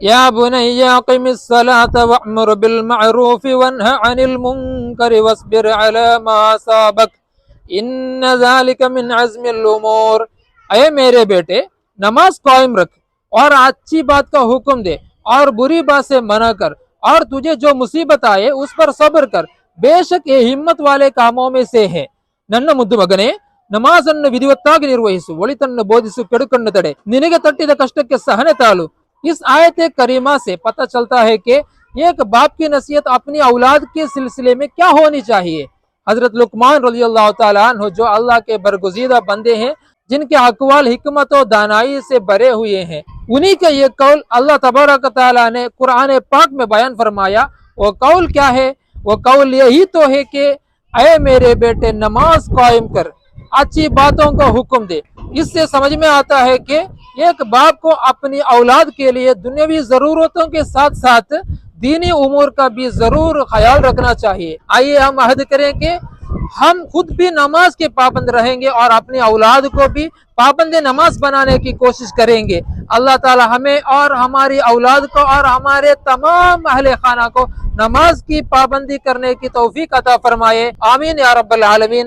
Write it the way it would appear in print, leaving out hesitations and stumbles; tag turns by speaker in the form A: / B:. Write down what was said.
A: या बुनय्या अक़िमिस्सलाता वअमुर बिल मअरूफ़ि वन्ह अनिल मुनकरि वस्बिर अला मा असाबक इन्न ज़ालिका मिन अज़्मिल उमूर। अये मेरे बेटे, नमाज कायम रख और अच्छी बात का हुक्म दे और बुरी बात से मना कर, और तुझे जो मुसीबत आए उस पर सब्र कर, बेशक ये हिम्मत वाले कामों में से है। ನನ್ನ ಮುದ್ದು ಮಗನೇ, ನಮಾಜನ್ನು ವಿಧಿವತ್ತಾಗಿ ನಿರ್ವಹಿಸು, ಒಳಿತನ್ನು ಬೋಧಿಸು, ಕೆಡುಕನ್ನು ತಡೆ, ನಿನಗೆ ತಟ್ಟಿದ ಕಷ್ಟಕ್ಕೆ सहने तालु। इस आयत करीमा से पता चलता है कि एक बाप की नसीहत अपनी औलाद के सिलसिले में क्या होनी चाहिए। हजरत लुकमान रज़ी अल्लाह ताला अन्हु जो अल्लाह के बरगुज़ीदा बंदे हैं, जिनके अक़वाल हिकमत और दानाई से भरे हुए हैं, उन्हीं का ये कौल अल्लाह तबारक ताला ने कुरान पाक में बयान फरमाया। वो कौल क्या है? वो कौल यही तो है कि अय मेरे बेटे, नमाज कायम कर, अच्छी बातों का हुक्म दे। इससे समझ में आता है कि एक बाप को अपनी औलाद के लिए दुनियावी जरूरतों के साथ साथ दीनी उमूर का भी जरूर ख्याल रखना चाहिए। आइए हम अहद करें कि हम खुद भी नमाज के पाबंद रहेंगे और अपनी औलाद को भी पाबंद नमाज बनाने की कोशिश करेंगे। अल्लाह ताला हमें और हमारी औलाद को और हमारे तमाम अहले खाना को नमाज की पाबंदी करने की तौफीक अता फरमाए। आमीन या रब्बल आलमीन।